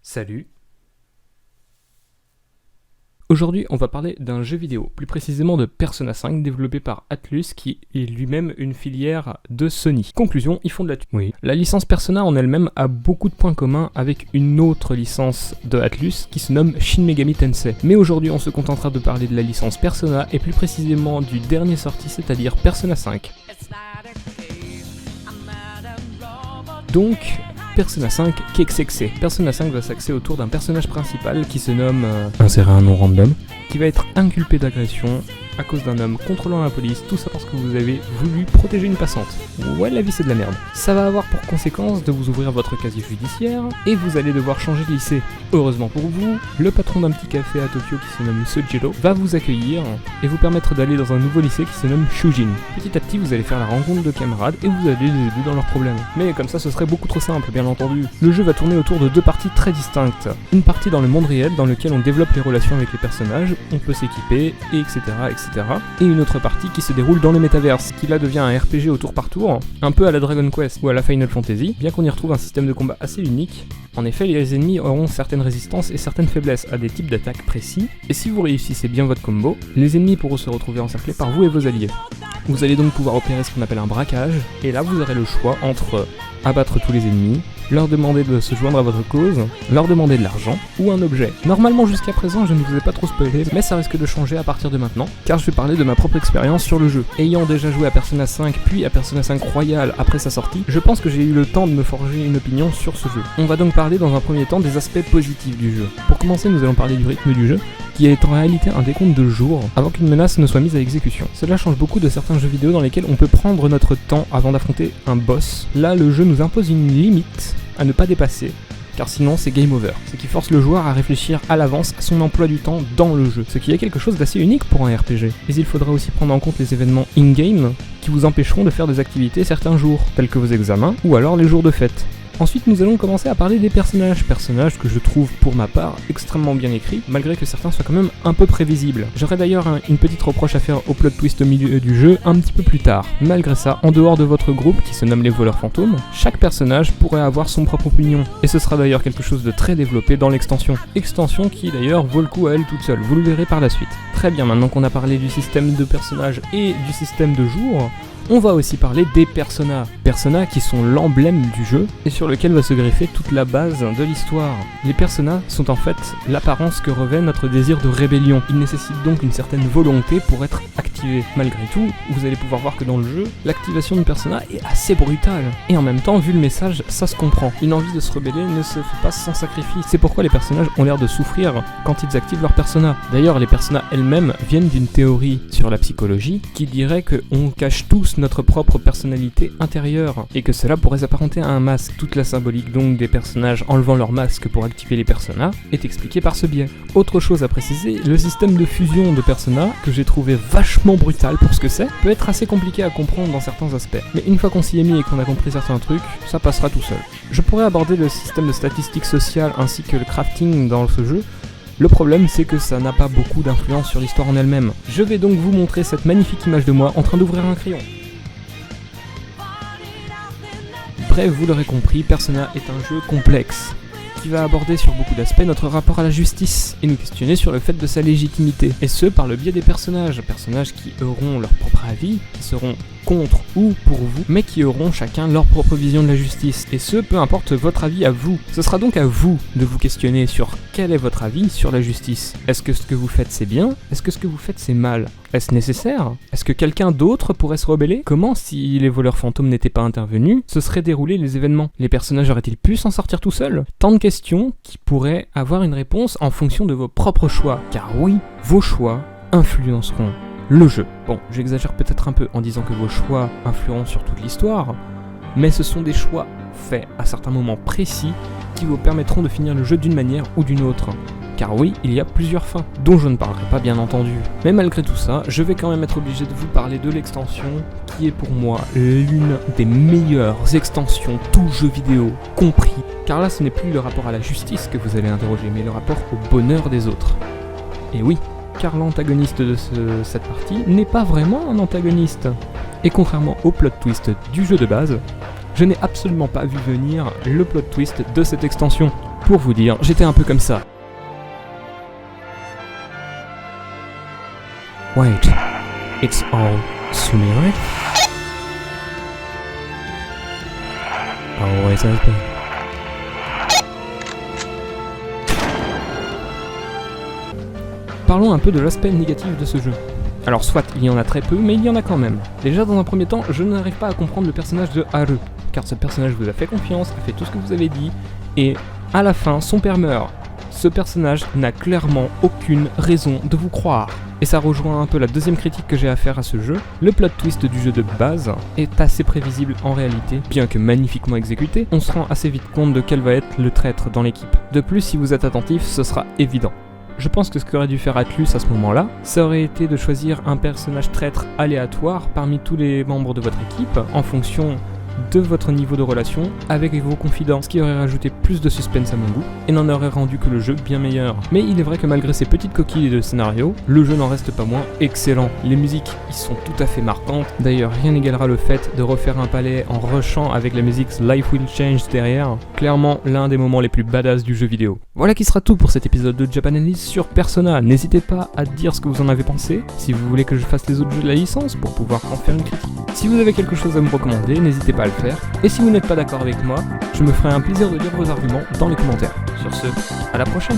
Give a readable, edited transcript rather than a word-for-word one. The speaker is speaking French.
Salut. Aujourd'hui, on va parler d'un jeu vidéo, plus précisément de Persona 5, développé par Atlus, qui est lui-même une filière de Sony. Conclusion, ils font de la thune. Oui. La licence Persona en elle-même a beaucoup de points communs avec une autre licence de Atlus qui se nomme Shin Megami Tensei. Mais aujourd'hui, on se contentera de parler de la licence Persona et plus précisément du dernier sorti, c'est-à-dire Persona 5. Donc, Persona 5, qu'est-ce que c'est ? Persona 5 va s'axer autour d'un personnage principal qui se nomme... insérer un nom random. Qui va être inculpé d'agression à cause d'un homme contrôlant la police, tout ça parce que vous avez voulu protéger une passante. Ouais, la vie c'est de la merde. Ça va avoir pour conséquence de vous ouvrir votre casier judiciaire et vous allez devoir changer de lycée. Heureusement pour vous, le patron d'un petit café à Tokyo qui se nomme Sojiro va vous accueillir et vous permettre d'aller dans un nouveau lycée qui se nomme Shujin. Petit à petit, vous allez faire la rencontre de camarades et vous allez les aider dans leurs problèmes. Mais comme ça, ce serait beaucoup trop simple, bien entendu. Le jeu va tourner autour de deux parties très distinctes. Une partie dans le monde réel dans lequel on développe les relations avec les personnages, on peut s'équiper, etc. Et une autre partie qui se déroule dans le métaverse, qui là devient un RPG au tour par tour, un peu à la Dragon Quest ou à la Final Fantasy, bien qu'on y retrouve un système de combat assez unique. En effet, les ennemis auront certaines résistances et certaines faiblesses à des types d'attaques précis, et si vous réussissez bien votre combo, les ennemis pourront se retrouver encerclés par vous et vos alliés. Vous allez donc pouvoir opérer ce qu'on appelle un braquage, et là vous aurez le choix entre abattre tous les ennemis, leur demander de se joindre à votre cause, leur demander de l'argent ou un objet. Normalement jusqu'à présent je ne vous ai pas trop spoilé, mais ça risque de changer à partir de maintenant, car je vais parler de ma propre expérience sur le jeu. Ayant déjà joué à Persona 5 puis à Persona 5 Royal après sa sortie, je pense que j'ai eu le temps de me forger une opinion sur ce jeu. On va donc parler dans un premier temps des aspects positifs du jeu. Pour commencer, nous allons parler du rythme du jeu, qui est en réalité un décompte de jours avant qu'une menace ne soit mise à exécution. Cela change beaucoup de certains jeux vidéo dans lesquels on peut prendre notre temps avant d'affronter un boss. Là, le jeu nous impose une limite à ne pas dépasser, car sinon c'est game over. Ce qui force le joueur à réfléchir à l'avance à son emploi du temps dans le jeu, ce qui est quelque chose d'assez unique pour un RPG. Mais il faudra aussi prendre en compte les événements in-game qui vous empêcheront de faire des activités certains jours, tels que vos examens ou alors les jours de fête. Ensuite, nous allons commencer à parler des personnages que je trouve, pour ma part, extrêmement bien écrits, malgré que certains soient quand même un peu prévisibles. J'aurais d'ailleurs une petite reproche à faire au plot twist au milieu du jeu un petit peu plus tard. Malgré ça, en dehors de votre groupe, qui se nomme les voleurs fantômes, chaque personnage pourrait avoir son propre opinion, et ce sera d'ailleurs quelque chose de très développé dans l'extension. Extension qui d'ailleurs vaut le coup à elle toute seule, vous le verrez par la suite. Très bien, maintenant qu'on a parlé du système de personnages et du système de jour, on va aussi parler des personas. Personas qui sont l'emblème du jeu et sur lequel va se greffer toute la base de l'histoire. Les personas sont en fait l'apparence que revêt notre désir de rébellion. Ils nécessitent donc une certaine volonté pour être activés. Malgré tout, vous allez pouvoir voir que dans le jeu, l'activation du persona est assez brutale. Et en même temps, vu le message, ça se comprend. Une envie de se rebeller ne se fait pas sans sacrifice. C'est pourquoi les personnages ont l'air de souffrir quand ils activent leur persona. D'ailleurs, les personas elles-mêmes viennent d'une théorie sur la psychologie qui dirait qu'on cache tous notre propre personnalité intérieure et que cela pourrait s'apparenter à un masque. Toute la symbolique donc des personnages enlevant leur masque pour activer les personas est expliquée par ce biais. Autre chose à préciser, le système de fusion de personas, que j'ai trouvé vachement brutal pour ce que c'est, peut être assez compliqué à comprendre dans certains aspects. Mais une fois qu'on s'y est mis et qu'on a compris certains trucs, ça passera tout seul. Je pourrais aborder le système de statistiques sociales ainsi que le crafting dans ce jeu. Le problème, c'est que ça n'a pas beaucoup d'influence sur l'histoire en elle-même. Je vais donc vous montrer cette magnifique image de moi en train d'ouvrir un crayon. Bref, vous l'aurez compris, Persona est un jeu complexe, qui va aborder sur beaucoup d'aspects notre rapport à la justice, et nous questionner sur le fait de sa légitimité, et ce par le biais des personnages qui auront leur propre avis, qui seront contre ou pour vous, mais qui auront chacun leur propre vision de la justice, et ce, peu importe votre avis à vous. Ce sera donc à vous de vous questionner sur quel est votre avis sur la justice. Est-ce que ce que vous faites c'est bien ? Est-ce que ce que vous faites c'est mal ? Est-ce nécessaire ? Est-ce que quelqu'un d'autre pourrait se rebeller ? Comment, si les voleurs fantômes n'étaient pas intervenus, se seraient déroulés les événements ? Les personnages auraient-ils pu s'en sortir tout seuls ? Tant de questions qui pourraient avoir une réponse en fonction de vos propres choix. Car oui, vos choix influenceront le jeu. Bon, j'exagère peut-être un peu en disant que vos choix influeront sur toute l'histoire, mais ce sont des choix faits à certains moments précis qui vous permettront de finir le jeu d'une manière ou d'une autre. Car oui, il y a plusieurs fins, dont je ne parlerai pas bien entendu. Mais malgré tout ça, je vais quand même être obligé de vous parler de l'extension, qui est pour moi l'une des meilleures extensions, tout jeu vidéo compris. Car là, ce n'est plus le rapport à la justice que vous allez interroger, mais le rapport au bonheur des autres. Et oui, car l'antagoniste de cette partie n'est pas vraiment un antagoniste. Et contrairement au plot twist du jeu de base, je n'ai absolument pas vu venir le plot twist de cette extension. Pour vous dire, j'étais un peu comme ça. Wait, it's all Sumire? Always has been. Parlons un peu de l'aspect négatif de ce jeu. Alors soit il y en a très peu, mais il y en a quand même. Déjà dans un premier temps, je n'arrive pas à comprendre le personnage de Haru, car ce personnage vous a fait confiance, a fait tout ce que vous avez dit, et à la fin, son père meurt. Ce personnage n'a clairement aucune raison de vous croire. Et ça rejoint un peu la deuxième critique que j'ai à faire à ce jeu. Le plot twist du jeu de base est assez prévisible en réalité, bien que magnifiquement exécuté, on se rend assez vite compte de quel va être le traître dans l'équipe. De plus, si vous êtes attentif, ce sera évident. Je pense que ce qu'aurait dû faire Atlus à ce moment-là, ça aurait été de choisir un personnage traître aléatoire parmi tous les membres de votre équipe, en fonction de votre niveau de relation avec vos confidents, ce qui aurait rajouté plus de suspense à mon goût, et n'en aurait rendu que le jeu bien meilleur. Mais il est vrai que malgré ces petites coquilles de scénario, le jeu n'en reste pas moins excellent. Les musiques y sont tout à fait marquantes, d'ailleurs rien n'égalera le fait de refaire un palais en rushant avec la musique Life Will Change derrière, clairement l'un des moments les plus badass du jeu vidéo. Voilà qui sera tout pour cet épisode de Japan Analyse sur Persona. N'hésitez pas à dire ce que vous en avez pensé, si vous voulez que je fasse les autres jeux de la licence pour pouvoir en faire une critique. Si vous avez quelque chose à me recommander, n'hésitez pas à le faire. Et si vous n'êtes pas d'accord avec moi, je me ferai un plaisir de lire vos arguments dans les commentaires. Sur ce, à la prochaine!